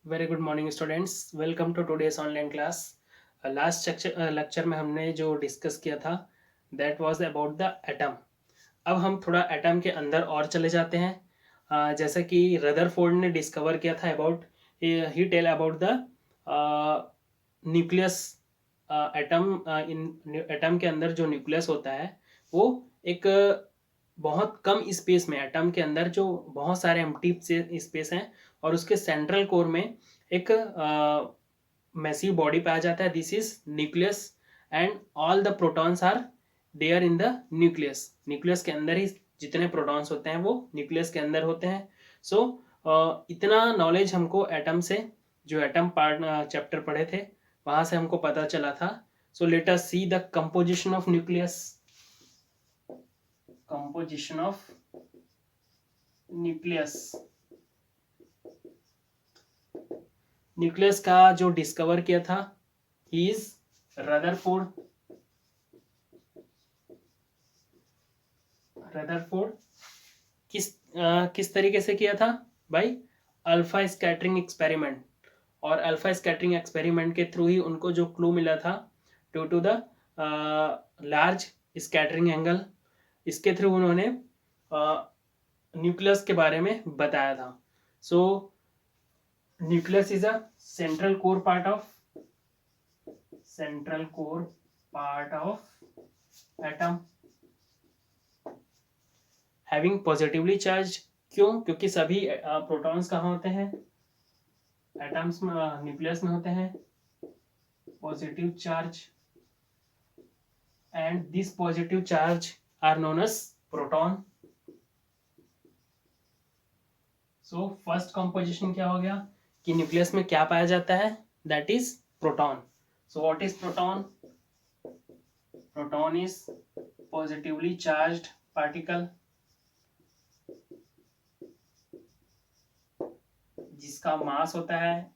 Very good morning students, welcome to today's online class. Last lecture में हमने जो discuss किया था that was about the atom. अब हम थोड़ा एटम के अंदर और चले जाते हैं। जैसा कि रदरफोर्ड ने डिस्कवर किया था about he tell about the nucleus. Atom in atom के अंदर जो न्यूक्लियस होता है वो एक बहुत कम स्पेस में, एटम के अंदर जो बहुत सारे एम्प्टी स्पेस हैं और उसके सेंट्रल कोर में एक मैसिव बॉडी पाया जाता है। This is nucleus and all the protons are there in the nucleus. Nucleus के अंदर ही जितने प्रोटॉन्स होते हैं वो न्यूक्लियस के अंदर होते हैं। सो इतना नॉलेज हमको एटम से, जो एटम पार्ट चैप्टर पढ़े थे वहां से हमको पता चला था। सो let us see the composition of nucleus. Composition of nucleus. Nucleus का जो डिस्कवर किया था ही इज रदरफोर्ड। रदरफोर्ड किस तरीके से किया था भाई? Alpha scattering experiment. और अल्फा स्कैटरिंग एक्सपेरिमेंट के थ्रू ही उनको जो क्लू मिला था due to the large scattering angle, इसके थ्रू उन्होंने न्यूक्लियस के बारे में बताया था। So nucleus is a central core part of atom having positively charge. क्यों? क्योंकि सभी प्रोटॉन्स कहाँ होते हैं? एटम्स में, न्यूक्लियस में होते हैं positive charge, and this positive charge are known as proton. So first composition क्या हो गया कि न्यूक्लियस में क्या पाया जाता है? That is proton. So what is proton? Proton is positively charged particle जिसका मास होता है,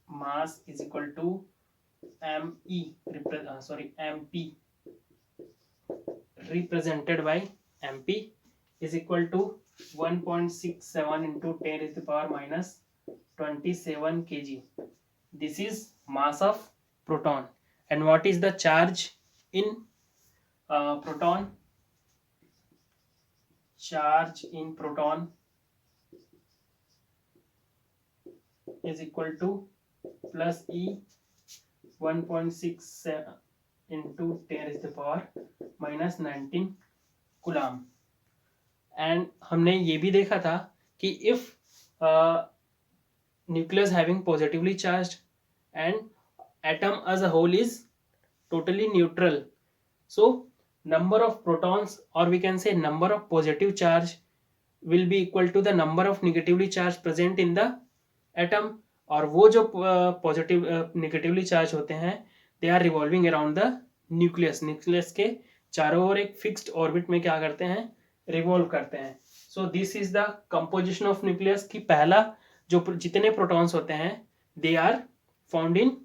mass is equal to MP represented by MP is equal to 1.67 into 10 to the power minus 27 kg. This is mass of proton. And what is the charge in proton? Charge in proton is equal to plus E 1.67 into 10 to the power minus 19 coulomb. And हमने ये भी देखा था कि if nucleus having positively charged and atom as a whole is totally neutral, so number of protons, or we can say number of positive charge, will be equal to the number of negatively charged present in the atom। और वो जो positive negatively charge होते हैं they are revolving around the nucleus. Nucleus के चारों ओर एक fixed orbit में क्या करते हैं? रिवॉल्व करते हैं। So this is the composition of nucleus की पहला जो जितने प्रोटॉन्स होते हैं they are found in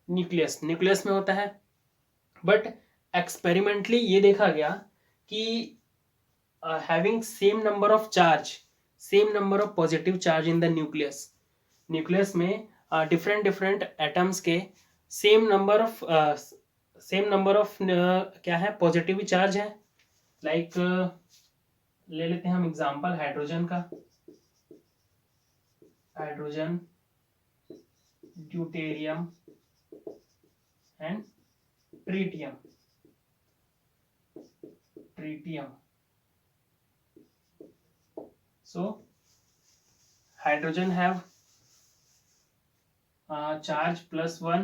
nucleus. Nucleus में होता है। बट एक्सपेरिमेंटली ये देखा गया कि having same number of charge, same number of positive charge in the nucleus. Nucleus में डिफरेंट डिफरेंट एटम्स के सेम नंबर ऑफ क्या है? पॉजिटिव चार्ज है। लाइक ले लेते हैं हम एग्जांपल हाइड्रोजन का। Hydrogen, deuterium and tritium. So hydrogen have charge +1,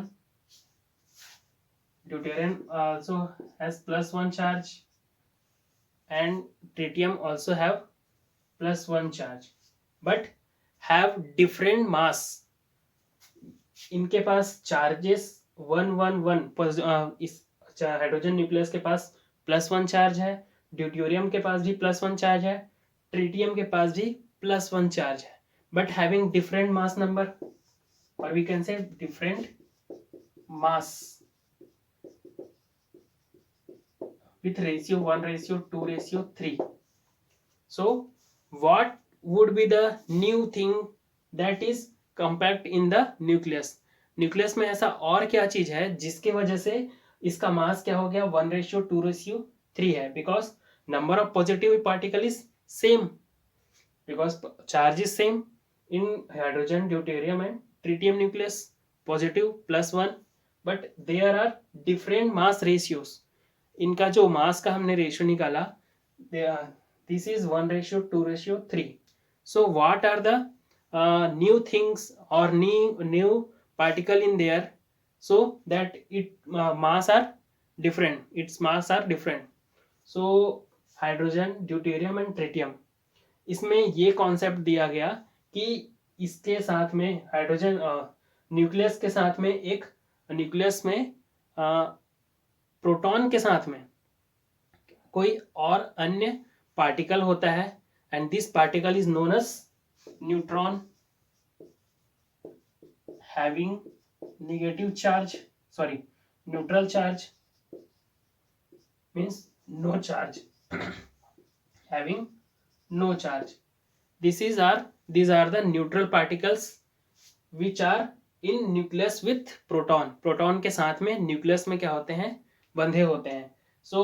deuterium also has +1 charge, and tritium also have +1 charge, but have different mass। इनके पास चार्जेस 1 1 1। इस हाइड्रोजन न्यूक्लियस के पास +1 चार्ज है, ड्यूटेरियम के पास भी +1 चार्ज है, ट्रिटियम के पास भी +1 चार्ज है, but having different mass number, और we can say different mass with ratio 1 ratio 2 ratio 3। So what would be the new thing that is compact in the nucleus. Nucleus में ऐसा और क्या चीज है जिसकी वजह से इसका मास क्या हो गया 1:2:3 है, because number of positive particle is same, because charge is same in hydrogen, deuterium and tritium nucleus, positive +1, but there are different mass ratios. इनका जो मास का हमने रेशियो निकाला, this is 1:2:3। so what are the new things or new particle in there, so that it mass are different, its mass are different? so hydrogen, deuterium and tritium, इसमें ये concept दिया गया कि इसके साथ में हाइड्रोजन न्यूक्लियस के साथ में एक न्यूक्लियस में प्रोटॉन के साथ में कोई और अन्य पार्टिकल होता है, and this particle is known as neutron having negative charge, sorry neutral charge means no charge, having no charge. These are the neutral particles which are in nucleus with proton. proton के साथ में nucleus में क्या होते हैं, बंधे होते हैं. so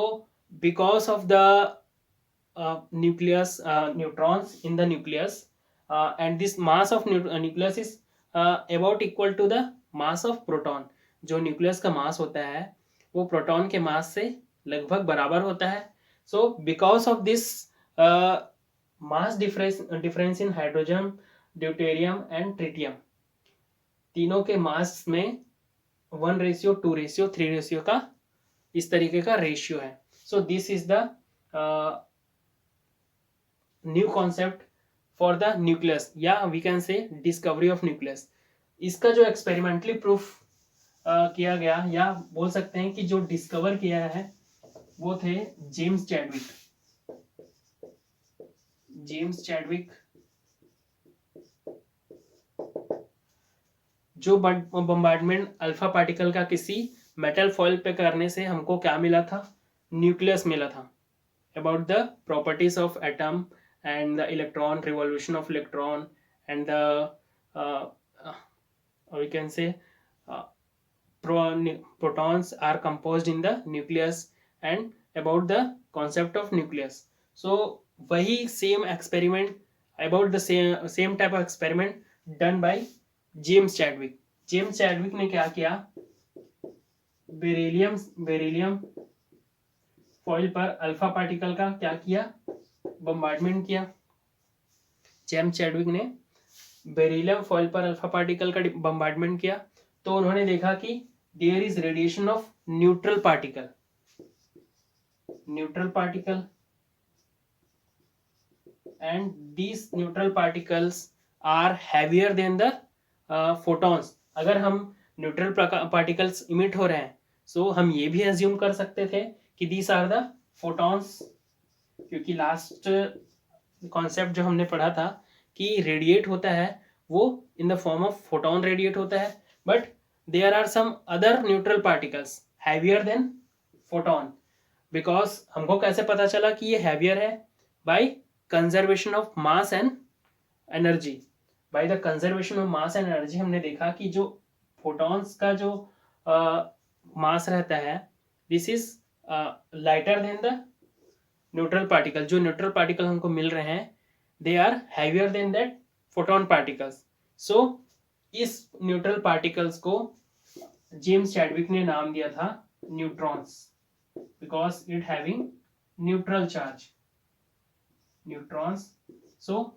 because of the nucleus neutrons in the nucleus, and this mass of nucleus is about equal to the mass of proton. जो nucleus का mass होता है वो proton के mass से लगभग बराबर होता है. so because of this mass difference in hydrogen, deuterium and tritium, तीनों के मास में 1:2:3 का इस तरीके का रेशियो है. so this is the new concept for the nucleus, या we can say discovery of nucleus. इसका जो एक्सपेरिमेंटली प्रूफ किया गया, या बोल सकते हैं कि जो डिस्कवर किया है वो थे जेम्स चैडविक. जेम्स चैडविक जो बम्बार्डमेंट अल्फा पार्टिकल का किसी मेटल फॉइल पे करने से हमको क्या मिला था, न्यूक्लियस मिला था. About the properties of atom and the electron, revolution of electron and the we can say protons are composed in the nucleus and about the concept of nucleus. so वही same experiment, about the same type of experiment done by James Chadwick. James Chadwick ने क्या किया, beryllium foil पर alpha particle का क्या किया, bombardment किया. James Chadwick ने बेरिलियम फॉइल पर अल्फा पार्टिकल का बम्बार्डमेंट किया, तो उन्होंने देखा कि there is radiation of neutral particle and these neutral particles are heavier than the photons. अगर हम न्यूट्रल पार्टिकल्स इमिट हो रहे हैं, सो हम ये भी एज्यूम कर सकते थे कि these are the photons, क्योंकि लास्ट कॉन्सेप्ट जो हमने पढ़ा था कि रेडिएट होता है वो in the form of photon radiate होता है, but there are some other neutral particles heavier than photon. Because हमको कैसे पता चला कि ये हैवियर है, by conservation of mass and energy. By the conservation of mass and energy हमने देखा कि जो फोटॉन्स का जो मास रहता है, this is lighter than the neutral particle. जो न्यूट्रल पार्टिकल हमको मिल रहे हैं they are heavier than that photon particles. So इस न्यूट्रल पार्टिकल्स को जेम्स चैडविक ने नाम दिया था neutrons, because it having neutral charge, neutrons. so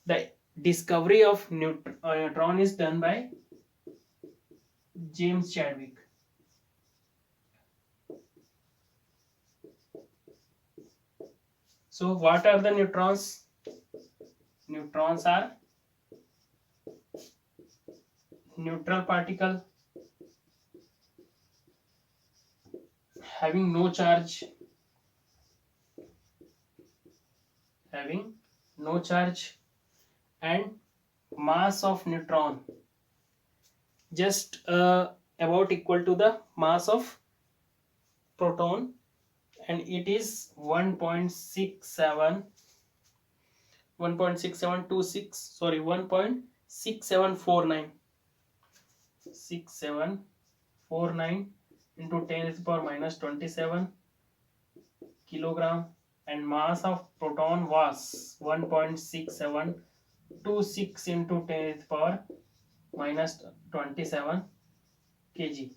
the discovery of neutron is done by James Chadwick. so what are the neutrons? Neutrons are neutral particle having no charge, and mass of neutron just about equal to the mass of proton, and it is 1.6726, sorry 1.67 6749 into 10 to the power minus 27 kilogram, and mass of proton was 1.6726 into 10 to the power minus 27 kg.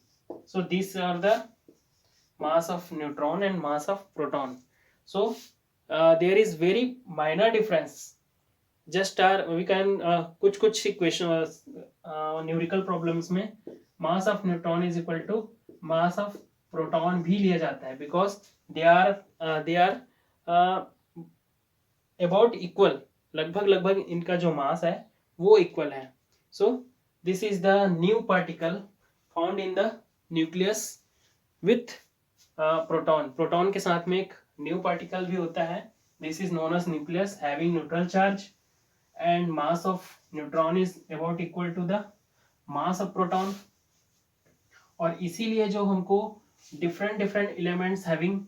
So these are the mass of neutron and mass of proton. So there is very minor difference. Just we can कुछ कुछ equation numerical problems में mass of neutron is equal to mass of proton भी लिया जाता है, because they are about equal, लगभग इनका जो मास है वो इक्वल है. So this is the new particle found in the nucleus with proton के साथ में एक न्यू पार्टिकल भी होता है. This is known as nucleus having neutral charge and mass of neutron is about equal to the mass of proton. और इसीलिए जो हमको different elements having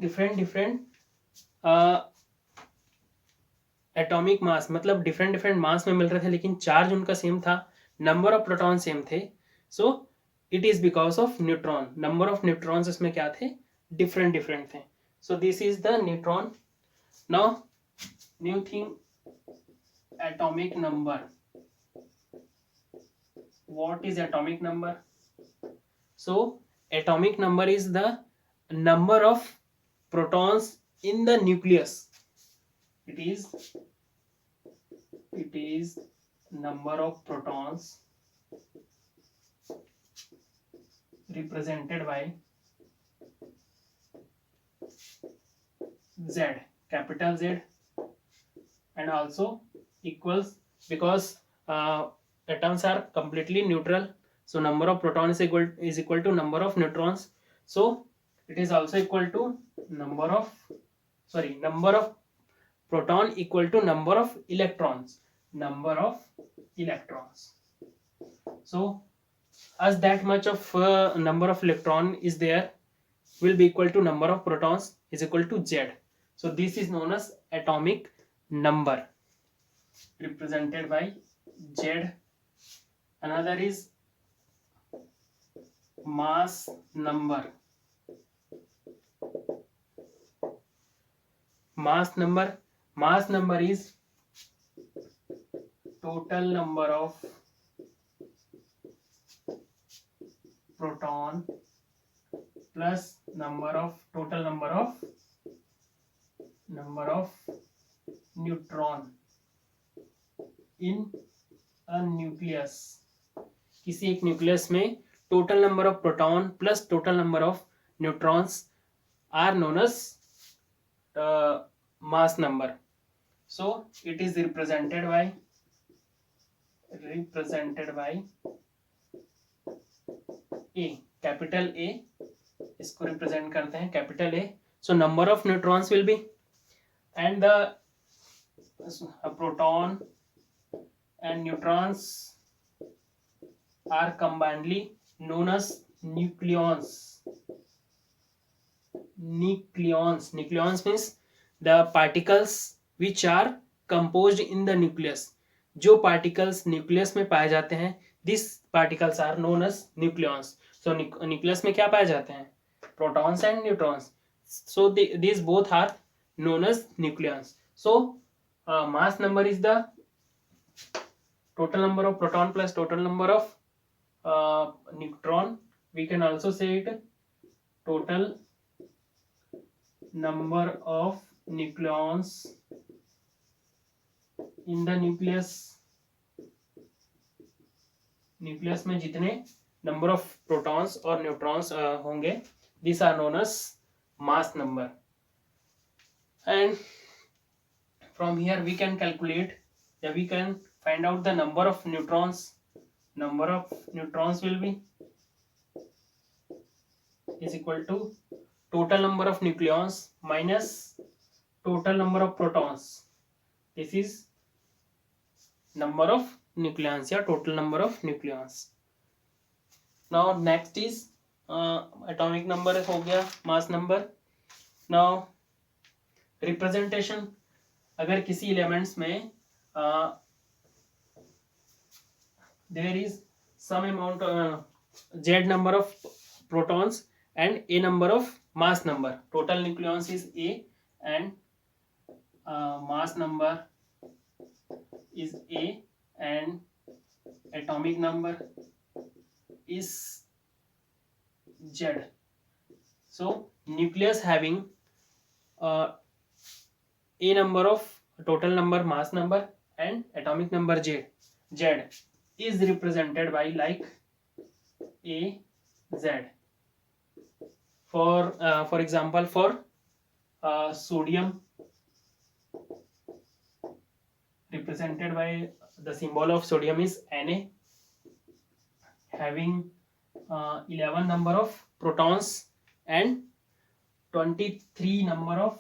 different atomic mass, मतलब different mass में मिल रहे थे लेकिन चार्ज उनका सेम था, नंबर ऑफ प्रोटॉन सेम थे. सो it is because of neutron. Number of neutrons इसमें क्या थे, डिफरेंट थे. सो this is the neutron. Now new thing, atomic number. What is atomic number? So atomic number is the number of protons in the nucleus. It is number of protons represented by Z, capital Z, and also equals, because atoms are completely neutral, so number of protons is equal to number of neutrons. So it is also equal to number of proton equal to number of electrons. So as that much of number of electron is there will be equal to number of protons is equal to Z. So this is known as atomic number, represented by Z. Another is mass number. Mass number is total number of proton plus total number of neutron in a nucleus. किसी एक nucleus में total number of proton plus total number of neutrons are known as mass number. So it is represented by A, capital A. इसको represent करते हैं capital A. So number of neutrons will be, and the proton and neutrons are combinedly known as nucleons. Nucleons means the particles which are composed in the nucleus. जो particles nucleus में पाए जाते हैं, these particles are known as nucleons. So nucleus में क्या पाए जाते हैं, protons and neutrons. So these both are known as nucleons. So mass number is the total number of proton plus total number of neutron. We can also say it total number of nucleons in the nucleus. Nucleus में जितने number of protons और neutrons होंगे, this are known as mass number. And from here we can calculate, we can find out the number of neutrons. Number of neutrons will be is equal to total number of nucleons minus total number of protons. This is number of nucleons या total number of nucleons. Now next is atomic number हो गया, mass number. Now representation. अगर किसी elements में there is some amount z number of protons and a number of mass number. Total nucleons is a and mass number is a and atomic number is z. So nucleus having a number of total number, mass number and atomic number z is represented by like a z. For example, for sodium represented by the symbol of sodium is Na, having 11 number of protons and 23 number of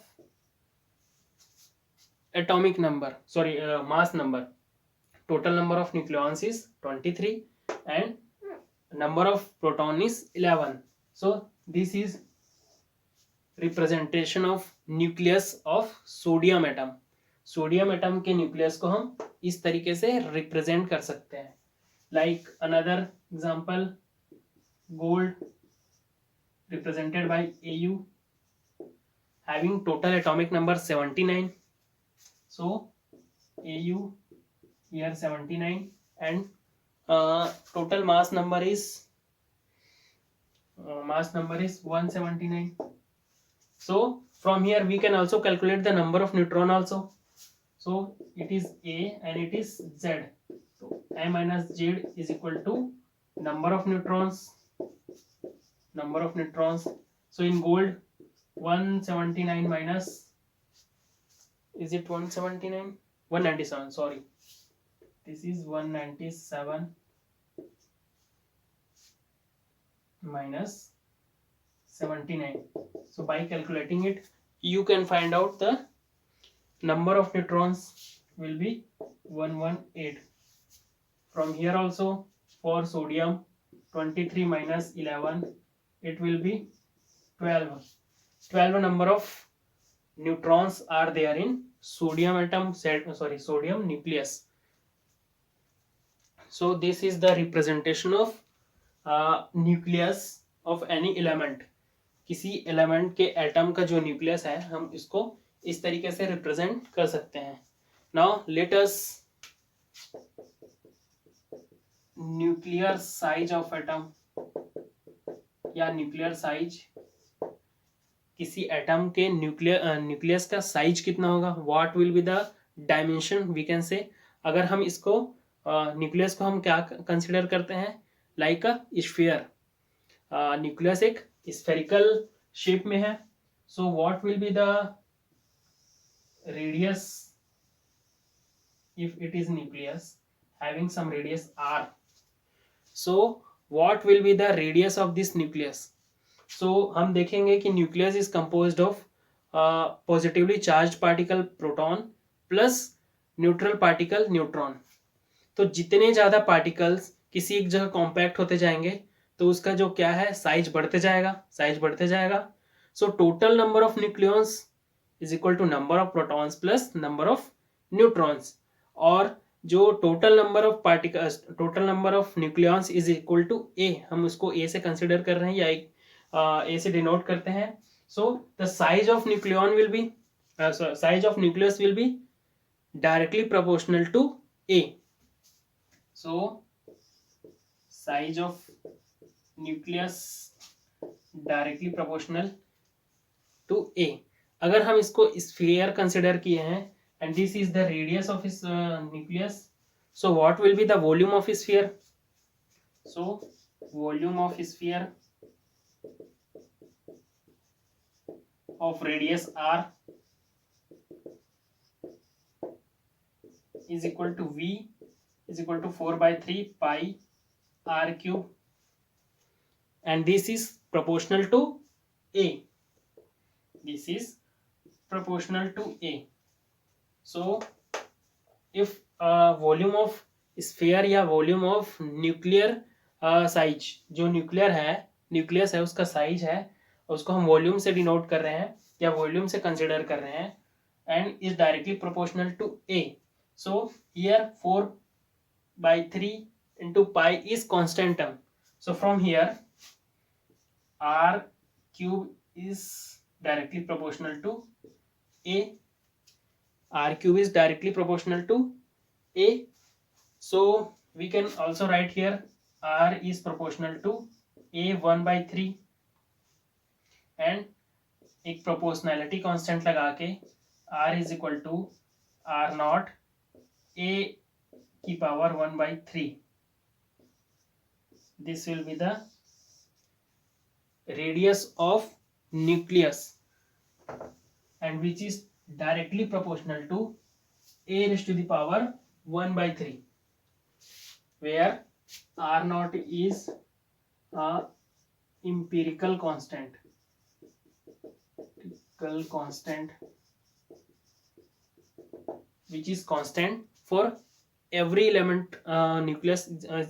atomic number, sorry, mass number. Total number of nucleons is 23 and number of proton is 11. So this is representation of nucleus of sodium atom. Sodium atom के nucleus को हम इस तरीके से represent कर सकते हैं. Like another example, gold represented by Au having total atomic number 79. So Au here 79 and total mass number is 179. So from here we can also calculate the number of neutron also. So it is A and it is Z. So A minus Z is equal to number of neutrons. So in gold 179 minus, is it 179? 197, sorry. This is 197 minus 79. So by calculating it, you can find out the number of neutrons will be 118. From here also for sodium 23 minus 11, it will be 12. 12 number of neutrons are there in sodium atom, sodium nucleus. So this is the representation of nucleus of any element. किसी element के atom का जो nucleus है हम इसको इस तरीके से रिप्रेजेंट कर सकते हैं. Now let us nuclear size of atom या न्यूक्लियर साइज, किसी एटम के न्यूक्लियस का साइज कितना होगा, what will be the dimension we can say. अगर हम इसको न्यूक्लियस को हम क्या कंसिडर करते हैं, लाइक अ स्फीयर. न्यूक्लियस एक स्फेरिकल शेप में है. So what will be the radius if it is nucleus having some radius r. So what will be the radius of this nucleus? So हम देखेंगे कि nucleus is composed of positively charged particle proton plus neutral particle neutron. तो जितने ज़्यादा particles किसी एक जगह compact होते जाएंगे तो उसका जो क्या है साइज बढ़ते जाएगा. So total number of nucleons is equal to number of protons plus number of neutrons. और जो total number of particles, total number of nucleons is equal to A, हम उसको ए से कंसिडर कर रहे हैं या ए से डिनोट करते हैं. So the size of nucleon will be size of nucleus will be directly proportional to A. So size of nucleus directly proportional to A. अगर हम इसको स्फीयर कंसिडर किए हैं and this is the radius of his nucleus, so what will be the volume of sphere? So volume of sphere of radius r is equal to v is equal to 4 by 3 pi r cube, and this is proportional to a. This is proportional to a. So if volume of sphere या volume of nuclear size, जो nucleus है उसका size है, उसको हम volume से denote कर रहे हैं या वॉल्यूम से कंसिडर कर रहे हैं, and is directly proportional to A. So here 4 by 3 into pi is constant term. So from here r cube is directly proportional to a. R cube is directly proportional to a. So we can also write here r is proportional to a 1 by 3 and एक proportionality constant लगा के r is equal to r naught a की power 1 by 3. This will be the radius of nucleus and which is directly proportional to a raised to the power 1 by 3, where r naught is a empirical constant which is constant for every element nucleus.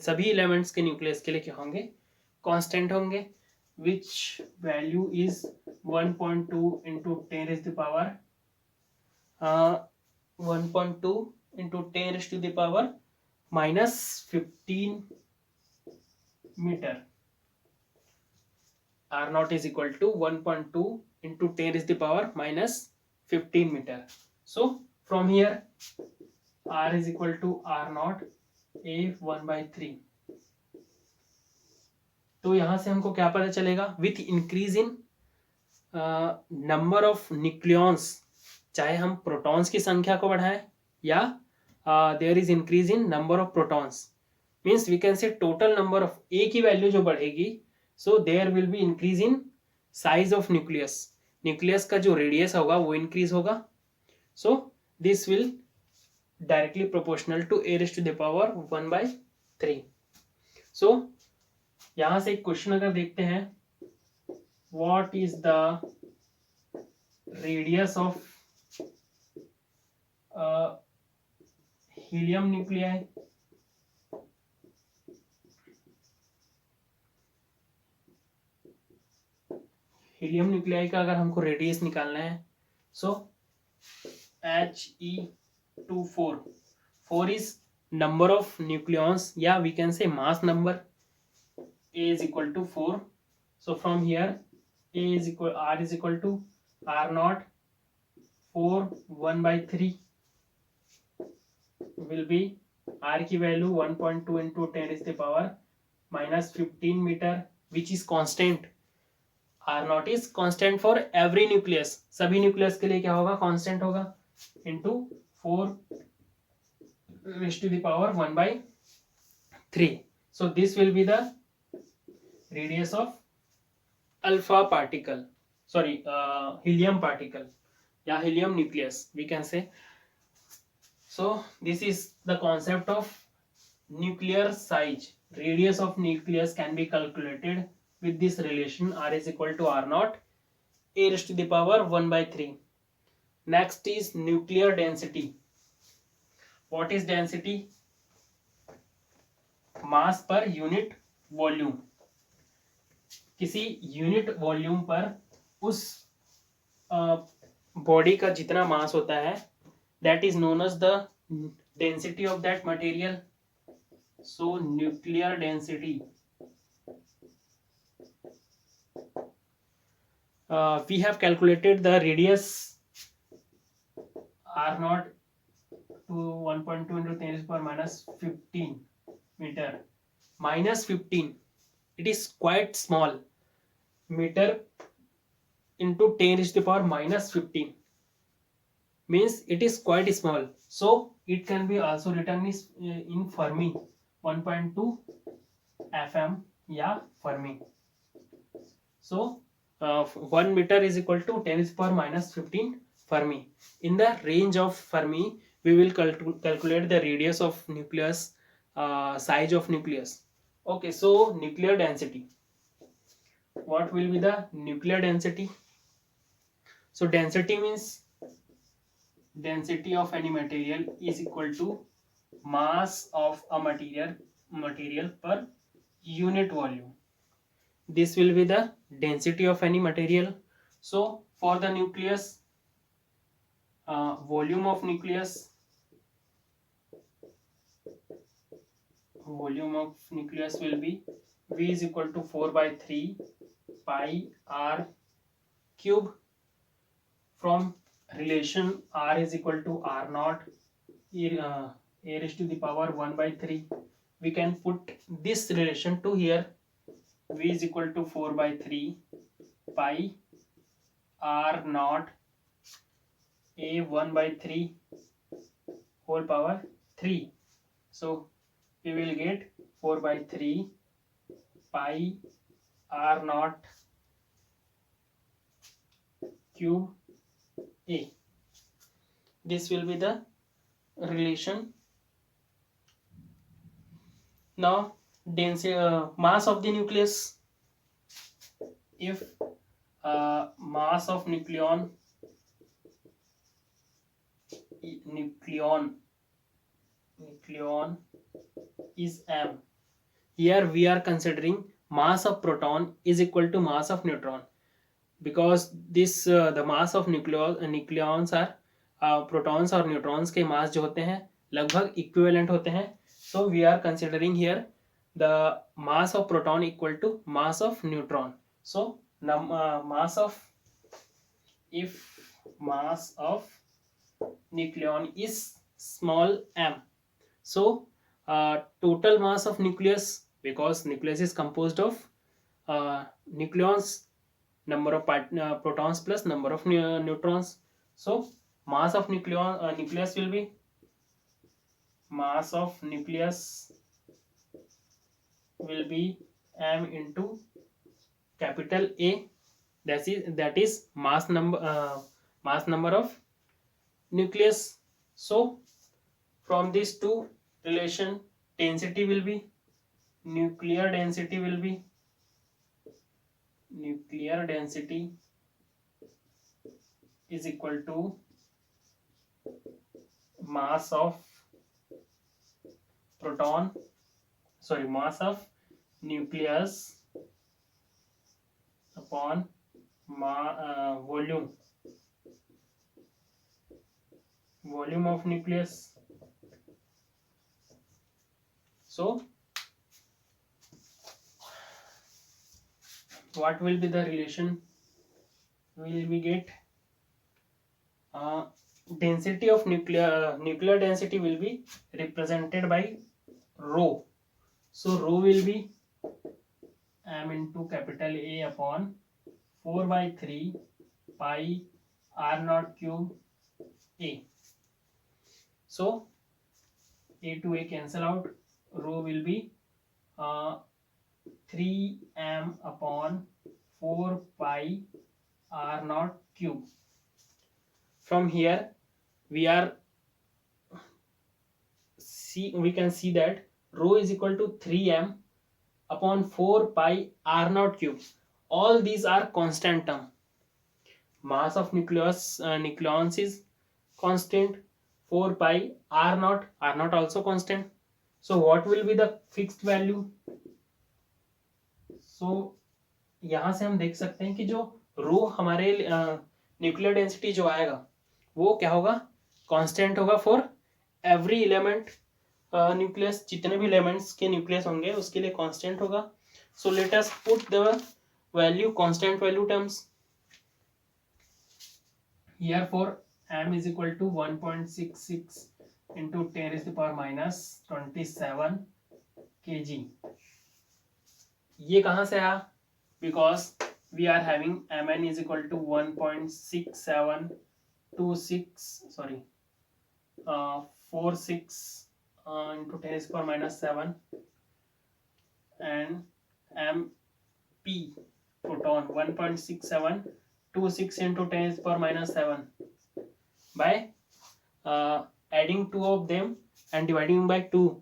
सभी elements के nucleus के लिए क्या होंगे, constant होंगे, which value is 1.2 into 10 raised to the power 1.2 into 10 raised to the power minus 15 meter. R naught is equal to 1.2 into 10 raised to the power minus 15 meter. So from here r is equal to r naught a 1 by 3. तो यहां से हमको क्या पता चलेगा, with increase in number of nucleons, चाहे हम protons की संख्या को बढ़ाएं या there is increase in number of protons, means we can say total number of A की वैल्यू जो बढ़ेगी, so there will be increase in size of nucleus. Nucleus का जो रेडियस होगा वो इंक्रीज होगा. So this will directly proportional to a raised to the power 1 by 3. सो यहां से एक क्वेश्चन अगर देखते हैं, what is the radius of helium nuclei. Helium nuclei का अगर हमको रेडियस निकालना है, सो He24, 4 is number of nucleons, या we can say mass number. A is equal to 4. So from here r is equal to r naught 4 1 by 3 will be r की value 1.2 into 10 is the power minus 15 meter, which is constant. r naught is constant for every nucleus. सभी nucleus के लिए क्या होगा, constant होगा, into 4 raised to the power 1 by 3. So this will be the radius of alpha particle, helium particle, या helium nucleus we can say. So this is the concept of nuclear size. Radius of nucleus can be calculated with this relation, r is equal to r naught a raised to the power 1 by 3. Next is nuclear density. What is density? Mass per unit volume. किसी unit volume पर उस body का जितना mass होता है, that is known as the density of that material. So nuclear density, we have calculated the radius r naught to 1.2 into 10 raised to power minus 15 meter. Minus 15, it is quite small. Meter into 10 raised to the power minus 15 means it is quite small. So it can be also written in Fermi, 1.2 FM या Fermi. So 1 meter is equal to 10 raised to the power minus 15 Fermi. In the range of Fermi, we will calculate the radius of nucleus, size of nucleus. Okay, so nuclear density. What will be the nuclear density? So density means density of any material is equal to mass of a material per unit volume. This will be the density of any material. So for the nucleus, volume of nucleus volume of nucleus will be V is equal to 4 by 3 pi r cube. From relation r is equal to r naught a raised to the power 1 by 3, we can put this relation to here. V is equal to 4 by 3 pi r naught a 1 by 3 whole power 3. So we will get 4 by 3 pi r naught cube a. This will be the relation. Now density, mass of the nucleus. If mass of nucleon is m, here we are considering mass of proton is equal to mass of neutron, because this the mass of nucleons are protons और neutrons के mass जो होते हैं लगभग equivalent होते हैं. So we are considering here the mass of proton equal to mass of neutron. So mass of, if mass of nucleon is small m, so total mass of nucleus, because nucleus is composed of nucleons, number of protons plus number of neutrons. So mass of nucleus will be, mass of nucleus will be m into capital A, that is mass number of nucleus. So from these two relation, density will be, nuclear density is equal to mass of mass of nucleus upon volume of nucleus. So what will be the relation? Will we get density of nuclear density will be represented by rho. So rho will be m into capital A upon 4 by 3 pi r naught cube A. So A to A cancel out, rho will be 3m upon 4 pi r naught cube. From here we can see that rho is equal to 3m upon 4 pi r naught cube. All these are constant term. Mass of nucleons is constant, 4 pi r naught also constant. So what will be the fixed value? So यहाँ से हम देख सकते हैं कि जो रो हमारे nuclear density जो आएगा वो क्या होगा, कांस्टेंट होगा फॉर एवरी एलिमेंट न्यूक्लियस. जितने भी एलिमेंट्स के न्यूक्लियस होंगे उसके लिए कांस्टेंट होगा. सो let us put the value, constant value terms. Here for m is equal to 1.66 into 10 raised to the power minus 27 kg. ये कहाँ से आया? Because we are having mn is equal to 46 into 10 raised to the power minus 7, and mp proton 1.6726 into 10 raised to the power minus 7. By adding two of them and dividing by 2,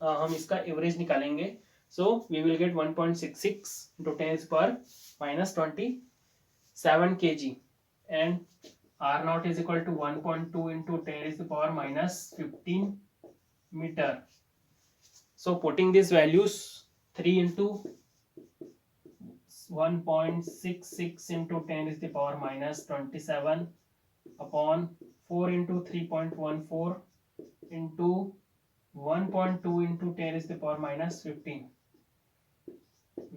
हम इसका average निकालेंगे. So we will get 1.66 into 10 raised to the power minus 27 kg, and r naught is equal to 1.2 into 10 raised to the power minus 15 meter. So putting these values, 3 into 1.66 into 10 raised to the power minus 27 upon 4 into 3.14 into 1.2 into 10 is the power minus 15.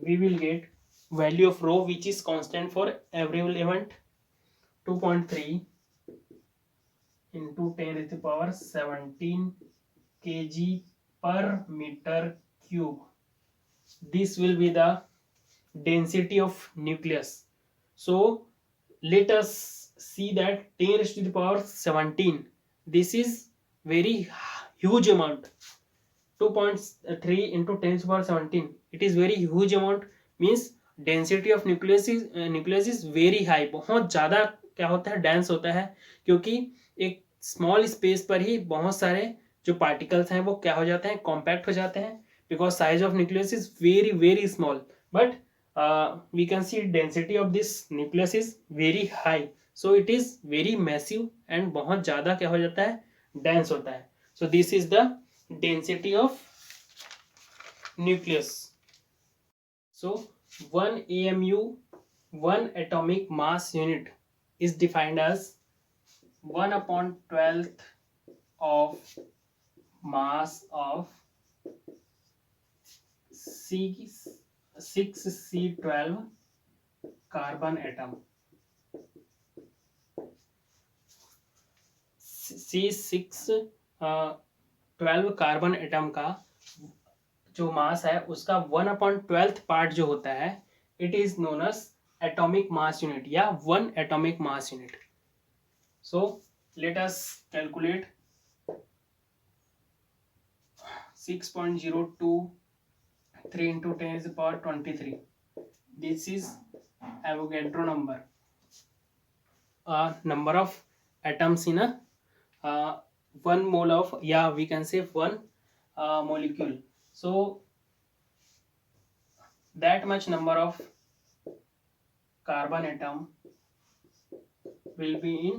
We will get value of rho which is constant for every element. 2.3 into 10 is the power 17 kg per meter cube. This will be the density of nucleus. So let us see that 10 raised to the power 17. This is very huge amount. 2.3 into 10 to the power 17. It is very huge amount. Means density of nucleus is very high. बहुत ज़्यादा क्या होता है, dense होता है, क्योंकि एक small space पर ही बहुत सारे जो पार्टिकल्स हैं वो क्या हो जाते हैं, कॉम्पैक्ट हो जाते हैं, because size of nucleus is very very small. But we can see density of this nucleus is very high, so it is very massive and बहुत ज़्यादा क्या हो जाता है, dense होता है. So this is the density of nucleus. So 1 AMU, 1 atomic mass unit, is defined as 1/12th of mass of 6C12 carbon atom. C612 carbon atom का जो मास है उसका 1/12th पार्ट जो होता है, it is known as atomic mass unit या 1 atomic mass unit. So let us calculate 6.023 into 10 is the power 23. This is Avogadro number. Number of atoms in a 1 mole of, yeah, we can say 1 molecule. So that much number of carbon atom will be in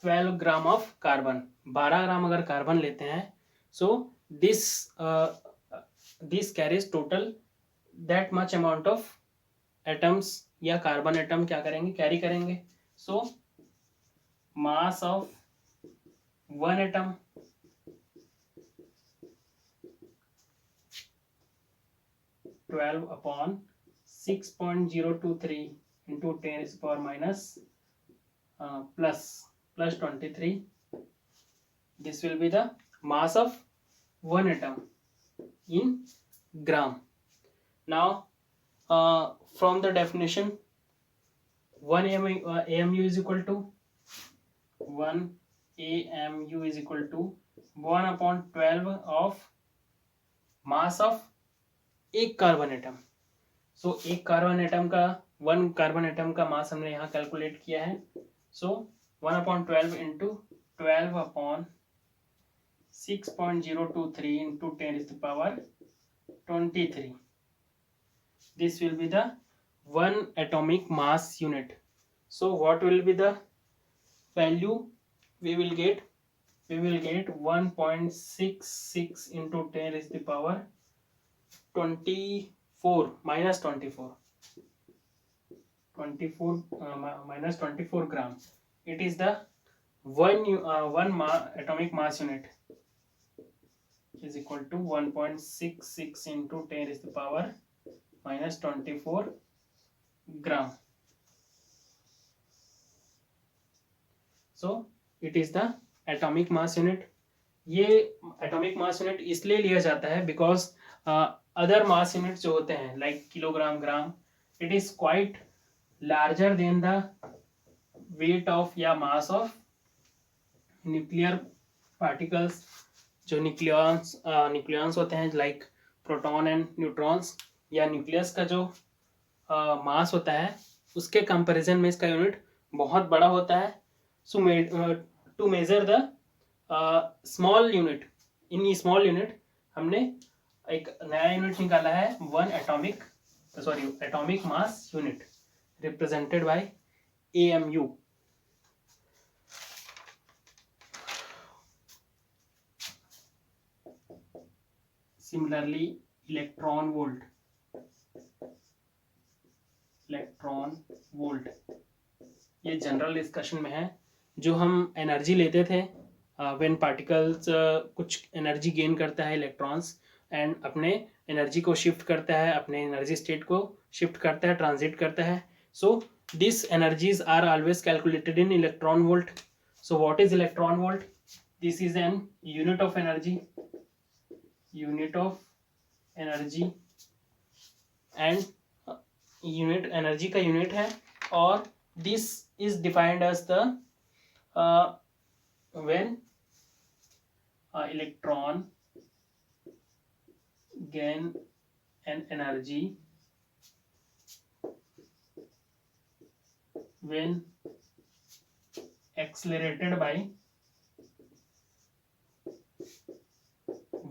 12 gram of carbon. 12 ग्राम अगर carbon लेते हैं, so this carries total that much amount of atoms या carbon atom क्या करेंगे, carry करेंगे. So mass of one atom (12 upon 6.023 into 10 is power minus plus 23). This will be the mass of one atom in gram. Now from the definition, 1 AMU is equal to 1 AMU is equal to 1/12 of mass of एक carbon atom. सो एक carbon atom का 1 carbon atom का मास हमने यहाँ calculate किया है. सो 1/12 into 12 upon 6.023 into 10 is the power 23. This will be the 1 atomic mass unit. So what will be the value we will get? We will get 1.66 into 10 is the power 24 minus 24 minus 24 gram. It is the one atomic mass unit is equal to 1.66 into 10 is the power minus 24 gram. So it is the atomic mass unit. ये atomic mass unit इसलिए लिया जाता है because other mass units जो होते हैं like kilogram, gram, it is quite larger than the weight of या mass of nuclear particles. जो न्यूक्लियॉन्स होते हैं like प्रोटॉन एंड न्यूट्रॉन्स, या न्यूक्लियस का जो मास होता है उसके कंपैरिजन में इसका यूनिट बहुत बड़ा होता है. So to measure the small unit, in small unit हमने एक नया यूनिट निकाला है, atomic mass unit represented by AMU. Similarly, electron volt ये जनरल डिस्कशन में है. जो हम एनर्जी लेते थे व्हेन पार्टिकल्स कुछ एनर्जी गेन करता है इलेक्ट्रॉन्स एंड अपने एनर्जी को शिफ्ट करता है, अपने एनर्जी स्टेट को शिफ्ट करता है, ट्रांजिट करता है. So this energies are always calculated in electron volt. So what is electron volt? This is an unit of energy, unit of energy and unit energy का unit है. और this is defined as the when electron gain an energy when accelerated by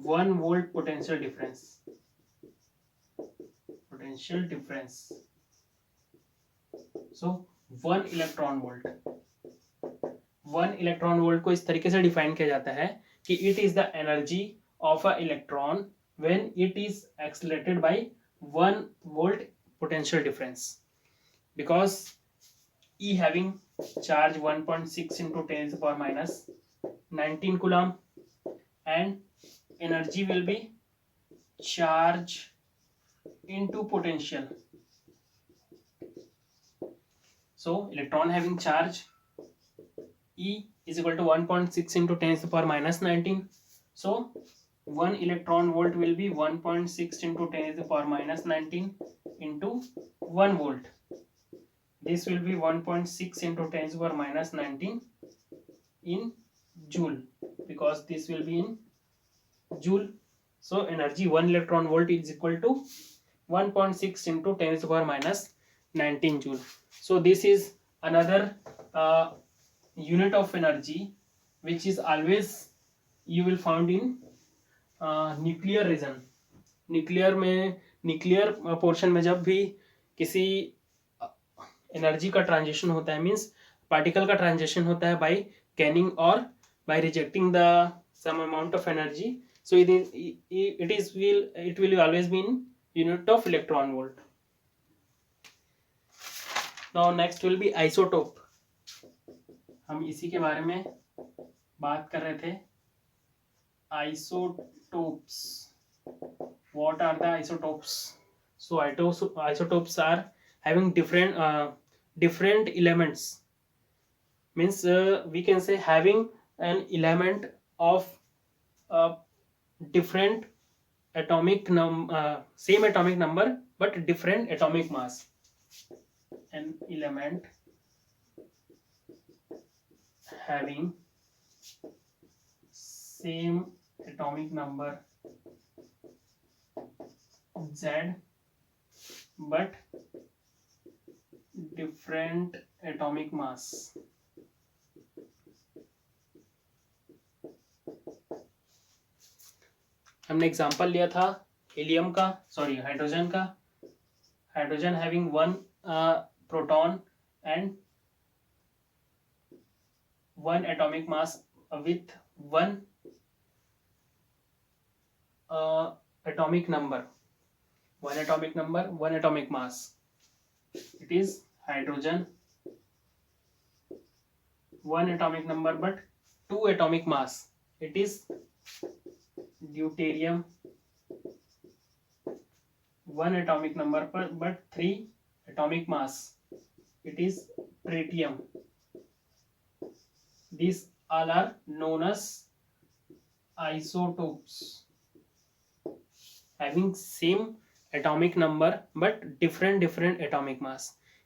1 volt potential difference. So 1 electron volt, 1 electron volt को इस तरीके से define किया जाता है कि it is the energy of a electron when it is accelerated by 1 volt potential difference. Because E having charge 1.6 into 10 to the power minus 19 coulomb and energy will be charge into potential. So electron having charge E is equal to 1.6 into 10 to the power minus 19. So 1 electron volt will be 1.6 into 10 to the power minus 19 into 1 volt. This will be 1.6 into 10 to the power minus 19 in joule, because this will be in joule. So energy 1 electron volt is equal to 1.6 into 10 to the power minus 19 joule. So this is another unit of energy which is always you will found in nuclear region. Nuclear portion में जब भी किसी energy का transition होता है, means particle का transition होता है बाय गैनिंग और by rejecting the same amount of energy, so it will always be in unit of electron volt. Now next will be isotope. हम इसी के बारे में बात कर रहे थे. Isotopes. What are the isotopes? So isotopes are having different elements. Means we can say having an element of different same atomic number but different atomic mass. An element having same atomic number Z but different atomic mass. हमने example लिया था helium का, sorry hydrogen का. Hydrogen having 1 proton and 1 atomic mass with 1 atomic number, 1 atomic number, 1 atomic mass. It is hydrogen, 1 atomic number but 2 atomic mass. It is deuterium, 1 atomic number but 3 atomic mass. It is tritium. These all are known as isotopes, having same atomic number but different atomic mass.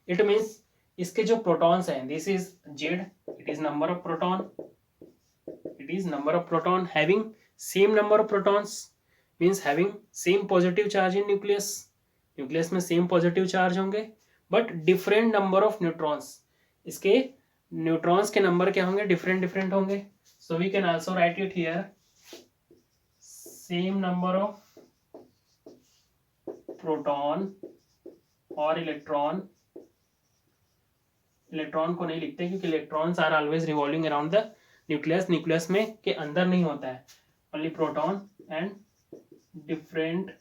It means इसके जो protons हैं, this is Z, it is number of proton, it is number of proton having same number of protons, means having same positive charge in nucleus. nucleus में same positive charge होंगे but different number of neutrons. इसके neutrons के number क्या होंगे? different होंगे. So we can also write it here, same number of proton और electron. Electron को नहीं लिखते क्योंकि electrons are always revolving around the nucleus. Nucleus में के अंदर नहीं होता है, only proton and different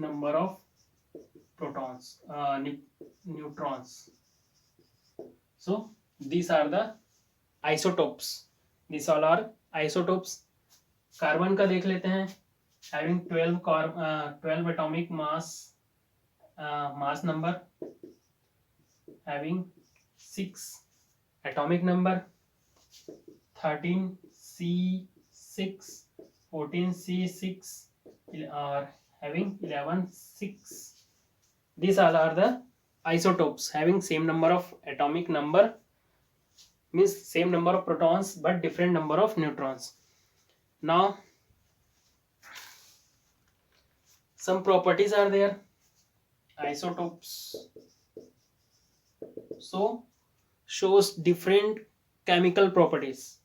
number of protons, neutrons. So these are the isotopes. These all are isotopes. Carbon का देख लेते हैं. Having 12 atomic mass number, having 6 atomic number, 13 C6, 14 C6, or having 11 6. These all are the isotopes having same number of atomic number, means same number of protons but different number of neutrons. Now some properties are there. Isotopes so shows different chemical properties,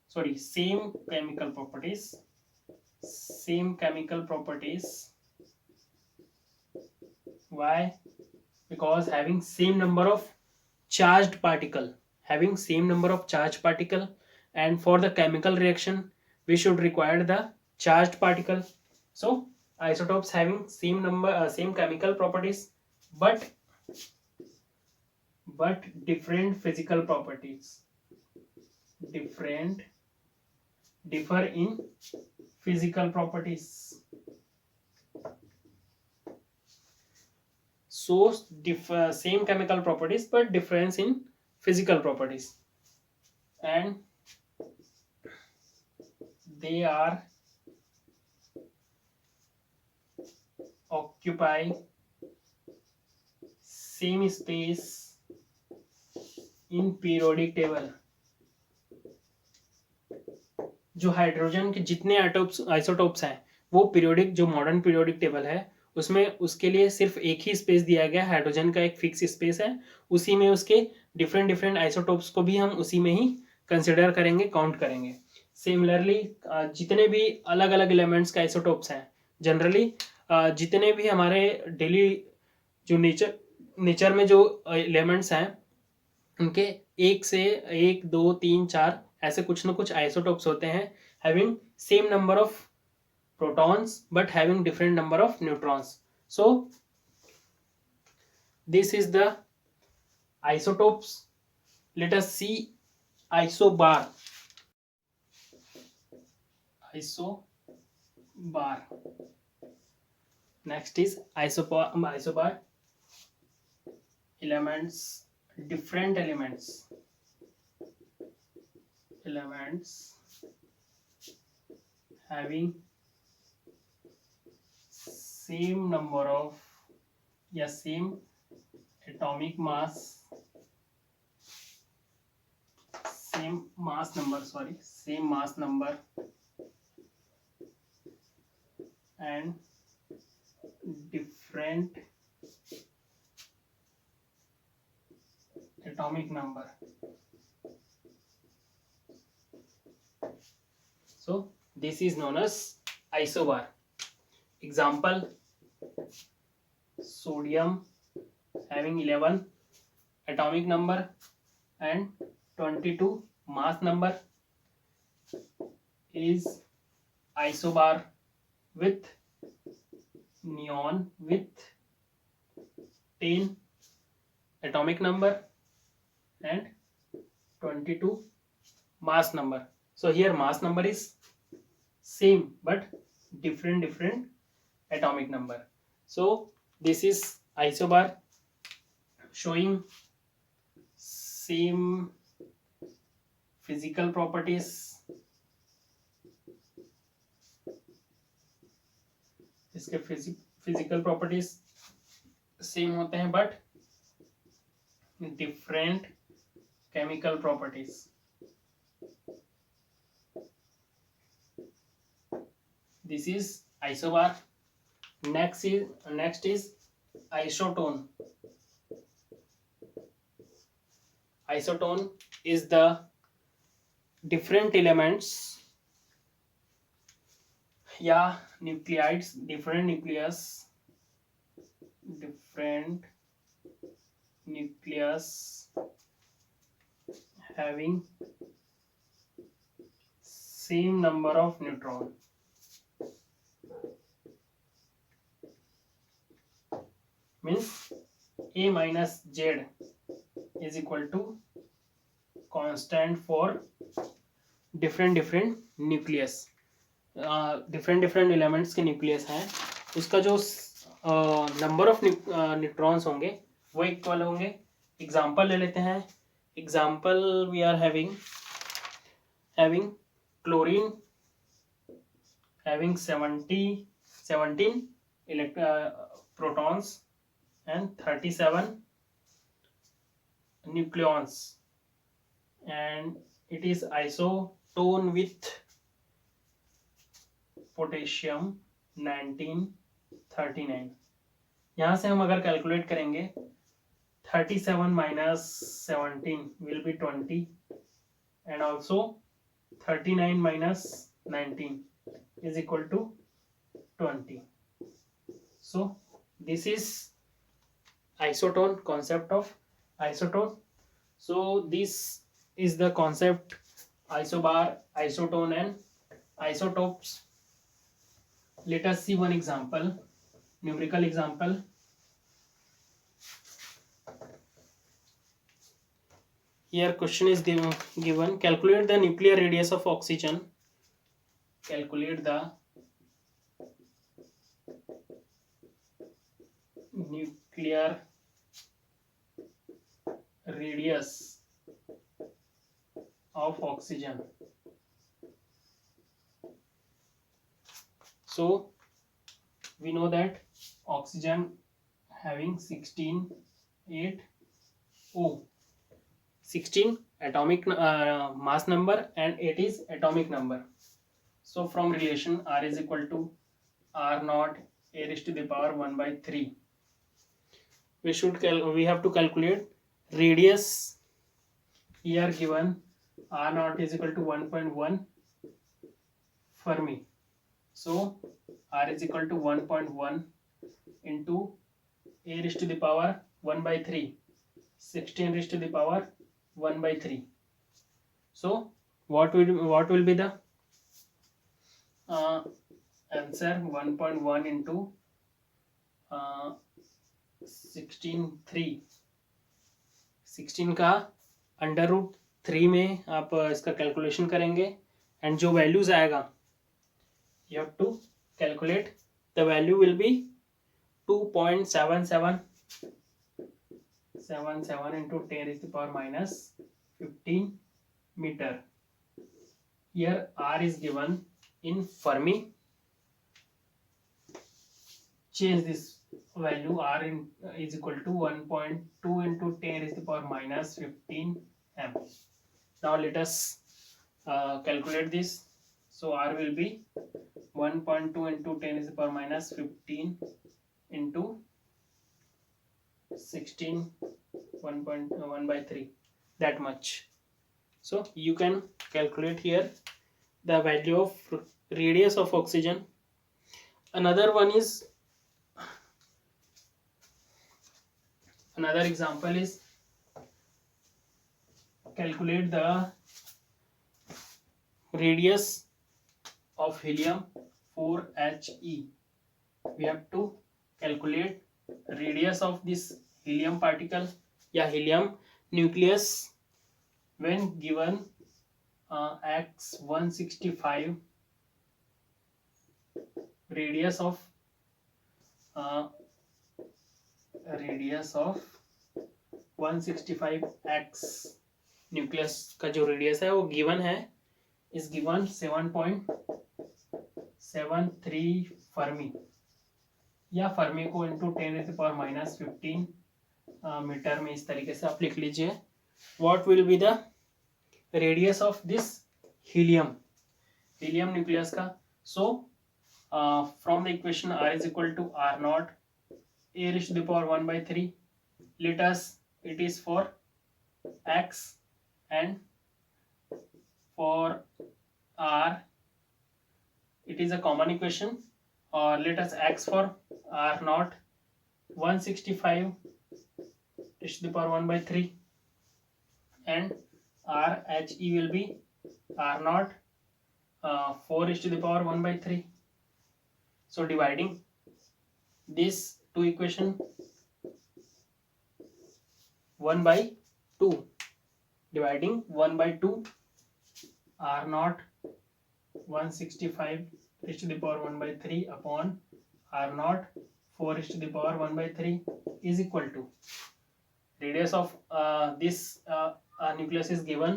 sorry, same chemical properties. Why? Because having same number of charged particle, and for the chemical reaction we should require the charged particle. So isotopes having same chemical properties but different physical properties, differ in physical properties. So same chemical properties but difference in physical properties, and they are occupy same space in periodic table. जो hydrogen के जितने isotopes हैं वो periodic, जो modern periodic table है उसमें उसके लिए सिर्फ एक ही स्पेस दिया गया, हाइड्रोजन का एक फिक्स स्पेस है, उसी में उसके डिफरेंट आइसोटोप्स को भी हम उसी में ही कंसिडर करेंगे, काउंट करेंगे. सिमिलरली जितने भी अलग अलग एलिमेंट्स के आइसोटोप्स हैं, जनरली जितने भी हमारे डेली जो नेचर में जो एलिमेंट्स हैं उनके एक 2 3 4 ऐसे कुछ न कुछ आइसोटोप्स होते हैं having same number of protons but having different number of neutrons. So this is the isotopes. Let us see isobar. Next is isobar. Elements, different elements having same number of same atomic mass, same mass number and different atomic number. So this is known as isobar. Example, sodium having 11 atomic number and 22 mass number is isobar with neon with 10 atomic number and 22 mass number. So here mass number is same but different atomic number. So this is isobar showing same physical properties. इसके physical properties same होते हैं but different chemical properties. This is isobar. Next is isotone. Isotone is the different elements या nuclides, different nucleus having same number of neutron. Means A minus Z is equal to constant for different nucleus, different elements के nucleus हैं, उसका जो number of neutrons होंगे वो equal होंगे. Example ले लेते हैं. Example we are having chlorine having 17 protons and 37 nucleons, and it is isotone with potassium 1939. यहाँ से हम अगर कैलकुलेट करेंगे 37 minus 17 will be 20, and also 39 minus 19 is equal to 20. So this is isotone, concept of isotone. So this is the concept isobar, isotone and isotopes. Let us see one example, numerical example. Here question is given, calculate the nuclear radius of oxygen. Calculate the nuclear radius of oxygen. So we know that oxygen having 16 atomic mass number and 8 is atomic number. So from relation R is equal to R naught a raised to the power 1 by 3, we have to calculate radius. Here given R naught is equal to 1.1 Fermi. So R is equal to 1.1 into a raised to the power 1 by 3, 16 raised to the power 1 by 3. So what will be the answer? 1.1 into 16 का under root 3 में आप इसका calculation करेंगे, and जो values आएगा you have to calculate. The value will be 2.77 into 10 raised to the power minus 15 meter. Here R is given in Fermi. Change this value. R is equal to 1.2 into 10 raised to the power minus 15 m. Now let us calculate this. So R will be 1.2 into 10 raised to the power minus 15 into 16, 1.1 by 3, that much. So you can calculate here the value of radius of oxygen. Another example is calculate the radius of helium 4He. We have to calculate radius of this helium particle या helium nucleus when given x 165 radius of 165x nucleus का जो radius है वो given है, is given 7.73 fermi, या fermi को into 10 to the power minus 15 metre में इस तरीके से आप लिख लीजिए. What will be the radius of this helium nucleus का. So from the equation R is equal to R naught a raised to the power 1 by 3. Let us, it is for x and for R it is a common equation, or let us x for R naught 165 raised to the power 1 by 3, and RHE will be R naught 4 raised to the power 1 by 3. So dividing this two equation 1 by 2, dividing 1 by 2 r naught 165 raised to the power 1 by 3 upon r naught 4 raised to the power 1 by 3 is equal to radius of this nucleus is given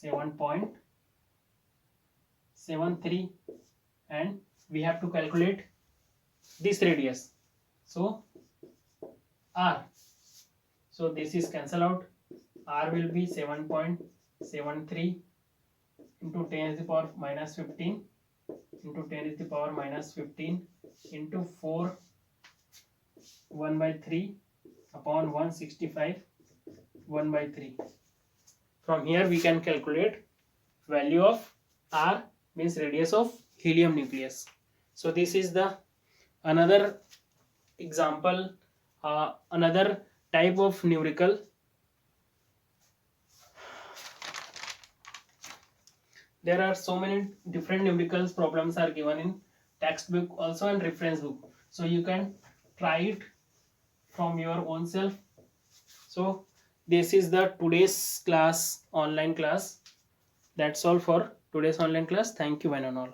7.73 and we have to calculate this radius. So r, so this is cancel out, r will be 7.73 into 10 is the power minus 15 into 10 is the power minus 15 into 4 1 by 3 upon 165 1 by 3. From here we can calculate value of r, means radius of helium nucleus. So this is the another example, another type of numerical. There are so many different numerical problems are given in textbook also and reference book, so you can try it from your own self. So this is the today's class, online class. That's all for today's online class. Thank you one and all.